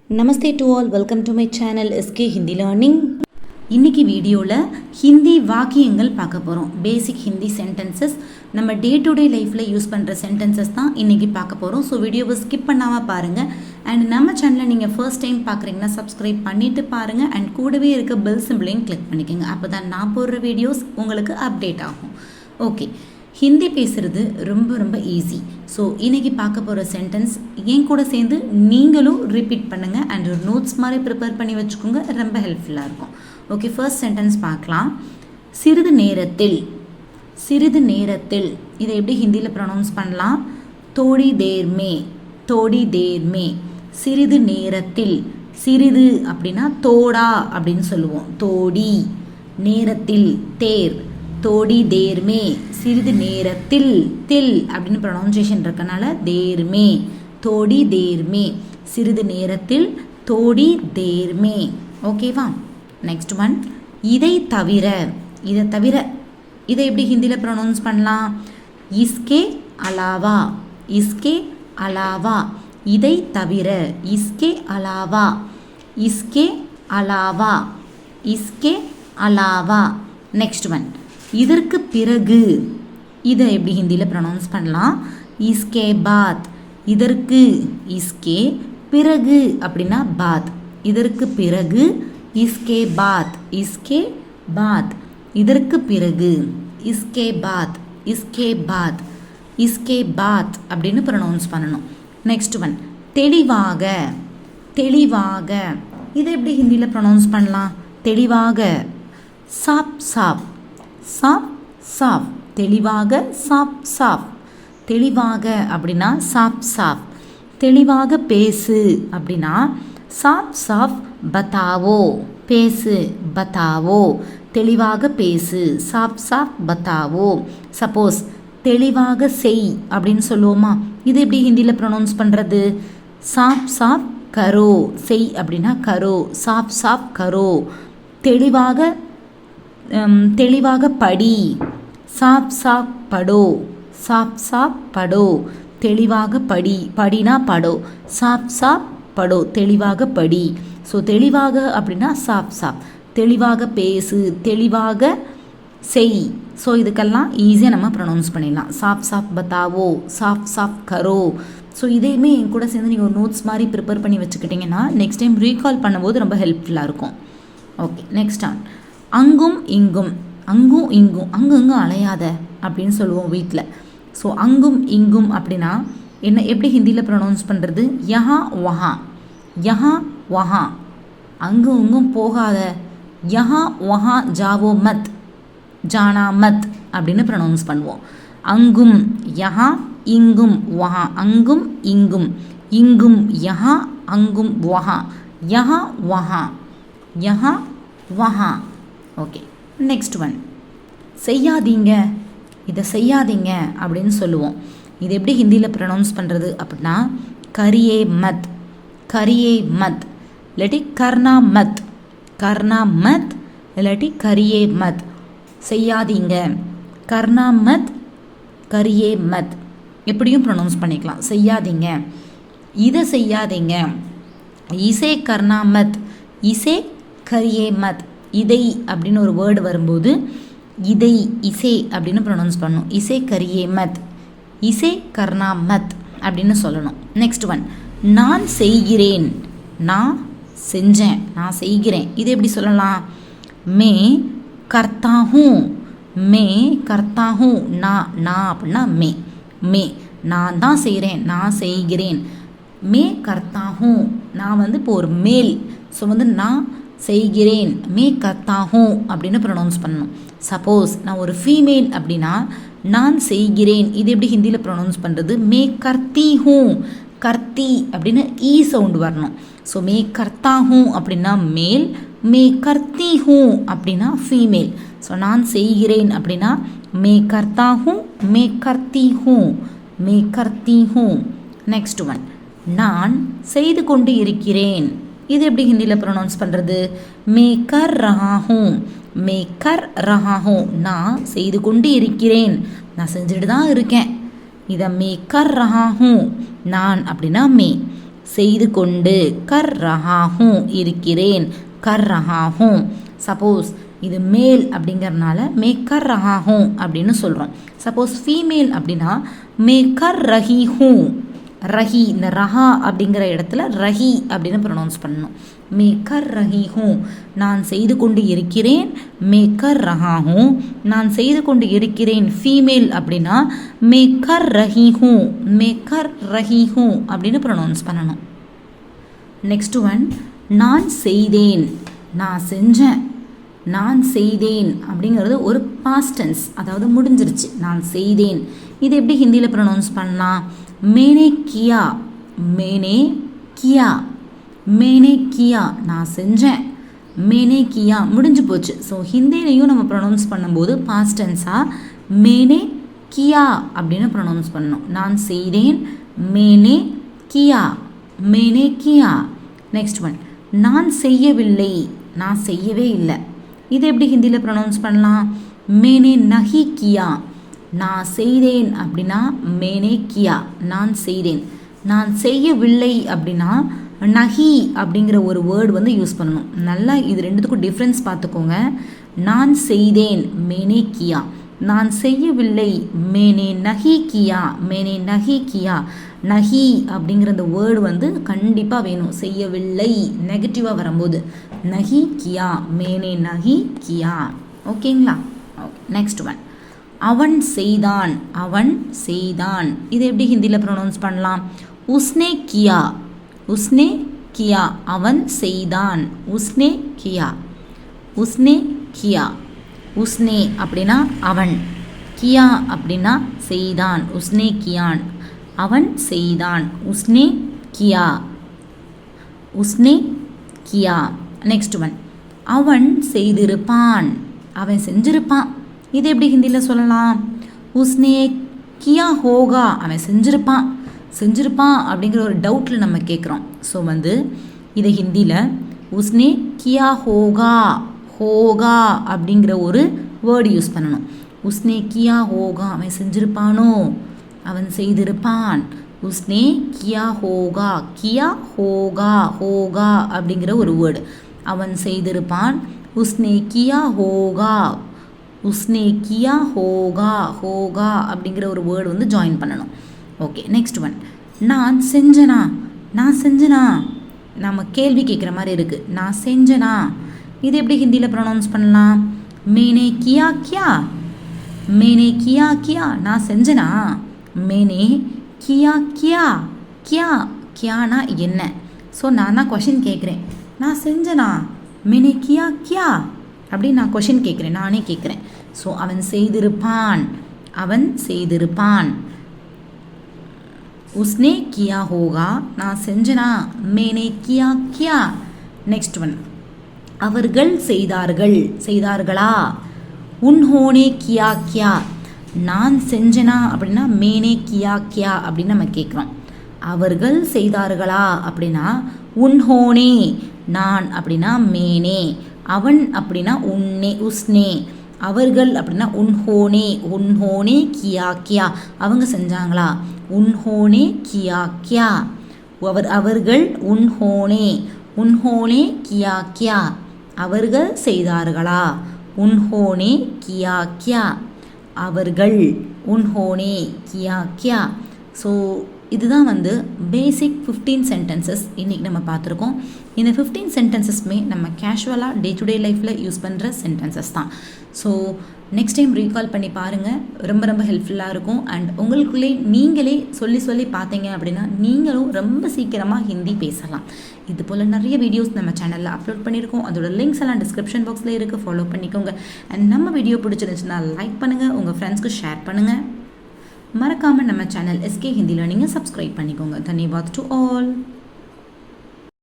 Namaste to all, welcome to my channel SK Hindi learning. இன்றைக்கி வீடியோவில் ஹிந்தி வாக்கியங்கள் பார்க்க போகிறோம். பேசிக் ஹிந்தி சென்டென்சஸ், நம்ம டே டு டே லைஃப்பில் யூஸ் பண்ணுற சென்டென்சஸ் தான் இன்றைக்கி பார்க்க போகிறோம். ஸோ வீடியோவை ஸ்கிப் பண்ணாமல் பாருங்கள். அண்ட் நம்ம சேனலை நீங்கள் ஃபர்ஸ்ட் டைம் பார்க்குறீங்கன்னா சப்ஸ்கிரைப் பண்ணிவிட்டு பாருங்கள். அண்ட் கூடவே இருக்க பெல் சிம்பிளையும் கிளிக் பண்ணிக்கோங்க. அப்போ தான் நான் போடுற வீடியோஸ் உங்களுக்கு அப்டேட் ஆகும். ஓகே, ஹிந்தி பேசுகிறது ரொம்ப ரொம்ப ஈஸி. ஸோ இன்றைக்கி பார்க்க போகிற சென்டென்ஸ் என் கூட சேர்ந்து நீங்களும் ரிப்பீட் பண்ணுங்கள். அண்ட் ஒரு நோட்ஸ் மாதிரி ப்ரிப்பேர் பண்ணி வச்சுக்கோங்க, ரொம்ப ஹெல்ப்ஃபுல்லாக இருக்கும். ஓகே, ஃபர்ஸ்ட் சென்டென்ஸ் பார்க்கலாம். சிறிது நேரத்தில். சிறிது நேரத்தில் இதை எப்படி ஹிந்தியில் ப்ரொனவுன்ஸ் பண்ணலாம்? தோடி தேர் மே, தோடி தேர் மே. சிறிது நேரத்தில், சிறிது அப்படின்னா தோடா அப்படின்னு சொல்லுவோம். தோடி, நேரத்தில், தேர், தோடி தேர்மே. சிறிது நேரத்தில், தில் அப்படின்னு ப்ரொனவுன்சியேஷன் இருக்கனால தேர்மே, தோடி தேர்மே. சிறிது நேரத்தில், தோடி தேர்மே. ஓகேவா? நெக்ஸ்ட் ஒன், இதை தவிர. இதை தவிர இதை எப்படி ஹிந்தியில் ப்ரொனவுன்ஸ் பண்ணலாம்? இஸ்கே அலாவா, இஸ்கே அலாவா. இதை தவிர, இஸ்கே அலாவா, இஸ்கே அலாவா, இஸ்கே அலாவா. நெக்ஸ்ட் ஒன், இதற்கு பிறகு. இதை எப்படி ஹிந்தியில் ப்ரொனவுன்ஸ் பண்ணலாம்? இஸ்கே பாத். இதற்கு, இஸ்கே, பிறகு அப்படின்னா பாத். இதற்கு பிறகு, இஸ்கே பாத், இஸ்கே பாத். இதற்கு பிறகு, இஸ்கே பாத், இஸ்கே பாத், இஸ்கே பாத் அப்படின்னு ப்ரொனவுன்ஸ் பண்ணணும். நெக்ஸ்ட் ஒன், தெளிவாக. தெளிவாக இதை எப்படி ஹிந்தியில் ப்ரொனவுன்ஸ் பண்ணலாம்? தெளிவாக, சாப் சாப், சாப் சாப். தெளிவாக, சாப் சாப். தெளிவாக அப்படின்னா சாப் சாப். தெளிவாக பேசு அப்படின்னா சாப் சாப் பத்தாவோ. பேசு, பத்தாவோ. தெளிவாக பேசு, சாப் சாப் பத்தாவோ. சப்போஸ் தெளிவாக செய் அப்படின்னு சொல்லுவோமா? இது எப்படி ஹிந்தியில் ப்ரொனவுன்ஸ் பண்ணுறது? சாப் சாப் கரோ. செய் அப்படின்னா கரோ, சாப் சாப் கரோ. தெளிவாக, தெளிவாக படி, சாப் சாப் படோ, சாப் சாப் படோ. தெளிவாக படி, படினா படோ, சாப் சாப் படோ, தெளிவாக படி. ஸோ தெளிவாக அப்படின்னா சாப் சாப். தெளிவாக பேசு, தெளிவாக செய். ஸோ இதுக்கெல்லாம் ஈஸியாக நம்ம ப்ரொனவுன்ஸ் பண்ணிடலாம். சாப் சாப் பத்தாவோ, சாப் சாப் கரோ. ஸோ இதையுமே என் கூட சேர்ந்து நீங்கள் ஒரு நோட்ஸ் மாதிரி ப்ரிப்பேர் பண்ணி வச்சுக்கிட்டிங்கன்னா நெக்ஸ்ட் டைம் ரீகால் பண்ணும்போது ரொம்ப ஹெல்ப்ஃபுல்லாக இருக்கும். ஓகே, நெக்ஸ்ட் ஆன், அங்கும் இங்கும். அங்கும் இங்கும், அங்கும் இங்கும் அலையாத அப்படின்னு சொல்லுவோம் வீட்டில். ஸோ அங்கும் இங்கும் அப்படின்னா என்ன, எப்படி ஹிந்தியில் ப்ரொனவுன்ஸ் பண்ணுறது? யஹா வஹா, யஹா வஹா. அங்கும் இங்கும் போகாத. யஹா வஹா ஜாவோ மத், ஜானா மத் அப்படின்னு ப்ரொனவுன்ஸ் பண்ணுவோம். அங்கும், யஹா, இங்கும் வஹா. அங்கும் இங்கும், இங்கும் யஹா, அங்கும் வஹா. யஹா வஹா, யஹா வஹா. ஓகே, நெக்ஸ்ட் ஒன், செய்யாதீங்க. இதை செய்யாதீங்க அப்படின்னு சொல்லுவோம். இது எப்படி ஹிந்தியில் ப்ரொனவுன்ஸ் பண்ணுறது அப்படின்னா கரியே மத், கரியே மத். இல்லாட்டி கர்னா மத், கர்னா மத். இல்லாட்டி கரியே மத். செய்யாதீங்க, கர்னா மத், கரியே மத். எப்படியும் ப்ரொனவுன்ஸ் பண்ணிக்கலாம். செய்யாதீங்க, இதை செய்யாதீங்க. இசே கர்னா மத், இசே கரியே மத். இதை அப்படின்னு ஒரு வேர்டு வரும்போது இதை, இசே அப்படின்னு ப்ரொனவுன்ஸ் பண்ணணும். இசே கரியே மத், இசே கர்னா மத் அப்படின்னு சொல்லணும். நெக்ஸ்ட் ஒன், நான் செய்கிறேன். நான் செஞ்சேன், நான் செய்கிறேன். இது எப்படி சொல்லலாம்? மே கர்த்தா ஹூ, மே கர்த்தா ஹூ. நான் அப்படின்னா மே, மே நான் தான் செய்கிறேன், நான் செய்கிறேன். மே கர்த்தா ஹூ, நான் இப்போ ஒரு மேல். ஸோ நான் செய்கிறேன், மே கர்த்தா ஹூ அப்படின்னு ப்ரொனவுன்ஸ் பண்ணணும். சப்போஸ் நான் ஒரு ஃபீமேல் அப்படின்னா நான் செய்கிறேன். இது எப்படி ஹிந்தியில் ப்ரொனவுன்ஸ் பண்ணுறது? மே கர்த்தி ஹூ. கர்த்தி அப்படின்னு ஈ சவுண்டு வரணும். ஸோ மே கர்த்தா ஹூ அப்படின்னா மேல், மே கர்த்தி ஹூ அப்படின்னா ஃபீமேல். ஸோ நான் செய்கிறேன் அப்படின்னா மே கர்த்தா ஹூ, மே கர்த்தி ஹூ, மே கர்த்தி ஹூ. நெக்ஸ்ட் ஒன், நான் செய்து கொண்டு இருக்கிறேன். இது எப்படி ஹிந்தியில் ப்ரொனவுன்ஸ் பண்ணுறது? மே கர் ரஹா ஹூ, மே கர் ரஹா ஹூ. நான் செய்து கொண்டு இருக்கிறேன், நான் செஞ்சுட்டு தான் இருக்கேன். இதை மே கர் ரஹா ஹூ. நான் அப்படின்னா மே, செய்து கொண்டு கர் ரஹா ஹூம் இருக்கிறேன் கர் ரஹா ஹூம். சப்போஸ் இது மேல் அப்படிங்கிறதுனால மே கர் ரஹா ஹூம் அப்படின்னு சொல்கிறோம். சப்போஸ் ஃபீமேல் அப்படின்னா மே கர் ரஹி ஹூம். ரஹி இந்த ரஹா அப்படிங்கிற இடத்துல ரஹி அப்படின்னு ப்ரொனவுன்ஸ் பண்ணணும். மே கர் ரஹி ஹூம் நான் செய்து கொண்டு இருக்கிறேன். மே கர் ரஹா ஹூம் நான் செய்து கொண்டு இருக்கிறேன். ஃபீமேல் அப்படின்னா மே கர் ரஹி ஹூம் மே கர் ரஹி ஹூம் அப்படின்னு ப்ரொனவுன்ஸ் பண்ணணும். நெக்ஸ்ட் ஒன் நான் செய்தேன் நான் செஞ்சேன். நான் செய்தேன் அப்படிங்கிறது ஒரு பாஸ்ட் டென்ஸ், அதாவது முடிஞ்சிருச்சு. நான் செய்தேன் இது எப்படி ஹிந்தியில் ப்ரொனவுன்ஸ் பண்ணலாம்? மேனே கியா மேனே கியா மேனே கியா நான் செஞ்சேன். மேனே கியா முடிஞ்சு போச்சு. ஸோ ஹிந்திலையும் நம்ம ப்ரொனவுன்ஸ் பண்ணும்போது பாஸ்ட் டென்ஸாக மேனே கியா அப்படின்னு ப்ரொனவுன்ஸ் பண்ணணும். நான் செய்தேன் மேனே கியா மேனே கியா. நெக்ஸ்ட் ஒன் நான் செய்யவில்லை நான் செய்யவே இல்லை இது எப்படி ஹிந்தியில் ப்ரொனவுன்ஸ் பண்ணலாம்? மேனே நஹி கியா நான் செய்தேன் அப்படின்னா மேனே கியா நான் செய்தேன். நான் செய்யவில்லை அப்படின்னா நஹி அப்படிங்கிற ஒரு வேர்டு வந்து யூஸ் பண்ணணும். நல்லா இது ரெண்டுத்துக்கும் டிஃப்ரென்ஸ் பார்த்துக்கோங்க. நான் செய்தேன் மேனே கியா, நான் செய்யவில்லை மேனே நஹி கியா மேனே நஹி கியா. நஹி அப்படிங்கிற அந்த வேர்டு வந்து கண்டிப்பாக வேணும். செய்யவில்லை நெகட்டிவாக வரும்போது நஹி கியா மேனே நஹி கியா. ஓகேங்களா? ஓகே. நெக்ஸ்ட் ஒன் அவன் செய்தான் அவன் செய்தான் இது எப்படி ஹிந்தியில் ப்ரொனவுன்ஸ் பண்ணலாம்? உஸ்னே கியா உஸ்னே கியா அவன் செய்தான். உஸ்னே கியா உஸ்னே கியா. உஸ்னே அப்படின்னா அவன், கியா அப்படின்னா செய்தான். உஸ்னே கியான் அவன் செய்தான். உஸ்னே கியா உஸ்னே கியா. நெக்ஸ்ட் ஒன் அவன் செய்திருப்பான் அவன் செஞ்சிருப்பான் இது எப்படி ஹிந்தியில் சொல்லலாம்? உஸ்னே கியா ஹோகா அவன் செஞ்சிருப்பான். செஞ்சிருப்பான் அப்படிங்கிற ஒரு டவுட்டில் நம்ம கேட்குறோம். ஸோ வந்து இதை ஹிந்தியில் உஸ்னே கியா ஹோகா ஹோகா அப்படிங்கிற ஒரு வேர்டு யூஸ் பண்ணணும். உஸ்னே கியா ஹோகா அவன் செஞ்சிருப்பானோ அவன் செய்திருப்பான். உஸ்னே கியா ஹோகா கியா ஹோகா ஹோகா அப்படிங்கிற ஒரு வேர்டு அவன் செய்திருப்பான். உஸ்னே கியா ஹோகா உஸ்னே கியா ஹோகா ஹோகா அப்படிங்கிற ஒரு வேர்டு வந்து ஜாயின் பண்ணணும். ஓகே. நெக்ஸ்ட் ஒன் நான் செஞ்சனா நான் செஞ்சனா நம்ம கேள்வி கேட்குற மாதிரி இருக்குது. நான் செஞ்சனா இது எப்படி ஹிந்தியில் ப்ரொனவுன்ஸ் பண்ணலாம்? மேனே கியா கியா மேனே கியா கியா நான் செஞ்சனா. மேனே கியா கியா கியா கியானா என்ன? ஸோ நான் தான் கொஷின் கேட்குறேன். நான் செஞ்சனா மேனே கியா கியா அப்படின்னு நான் கொஷின் கேட்குறேன், நானே கேட்குறேன். ஸோ அவன் செய்திருப்பான் அவன் செய்திருப்பான். உஸ்னே கியா ஹோகா நான் செஞ்சனா மேனே கியா கியா. நெக்ஸ்ட் ஒன் அவர்கள் செய்தார்கள் செய்தார்களா. உன்ஹோனே கியா கியா நான் செஞ்சனா அப்படின்னா மேனே கியா கியா அப்படின்னு நம்ம கேட்குறோம். அவர்கள் செய்தார்களா அப்படின்னா உன்ஹோனே நான் அப்படின்னா மேனே, அவன் அப்படின்னா உன்னே உஸ்னே, அவர்கள் அப்படின்னா உன்ஹோனே உன்ஹோனே கியா கியா அவங்க செஞ்சாங்களா. உன்ஹோனே கியா கியா அவர்கள் உன்ஹோனே உன்ஹோனே கியா கியா அவர்கள் செய்தார்களா. உன்ஹோனே கியா கியா அவர்கள் உன்ஹோனே கியா கியா. ஸோ இதுதான் வந்து பேசிக் 15 சென்டென்சஸ் இன்றைக்கி நம்ம பார்த்துருக்கோம். இந்த 15 சென்டென்சஸ்மே நம்ம கேஷுவலாக டே டு டே லைஃப்பில் யூஸ் பண்ணுற சென்டென்சஸ் தான். ஸோ நெக்ஸ்ட் டைம் ரீகால் பண்ணி பாருங்கள், ரொம்ப ரொம்ப ஹெல்ப்ஃபுல்லாக இருக்கும். அண்ட் உங்களுக்குள்ளே நீங்களே சொல்லி பார்த்தீங்க அப்படின்னா நீங்களும் ரொம்ப சீக்கிரமாக ஹிந்தி பேசலாம். இது போல் நிறைய வீடியோஸ் நம்ம சேனலில் அப்லோட் பண்ணியிருக்கோம். அதோட லிங்க்ஸ் எல்லாம் டிஸ்கிரிப்ஷன் பாக்ஸில் இருக்குது, ஃபாலோ பண்ணிக்கோங்க. அண்ட் நம்ம வீடியோ பிடிச்சிருந்துச்சுன்னா லைக் பண்ணுங்கள், உங்கள் ஃப்ரெண்ட்ஸ்க்கு ஷேர் பண்ணுங்கள். மறக்காமல் நம்ம சேனல் எஸ்கே ஹிந்தி லேர்னிங்கை சப்ஸ்கிரைப் பண்ணிக்கோங்க. தன்யவாத் டு ஆல்.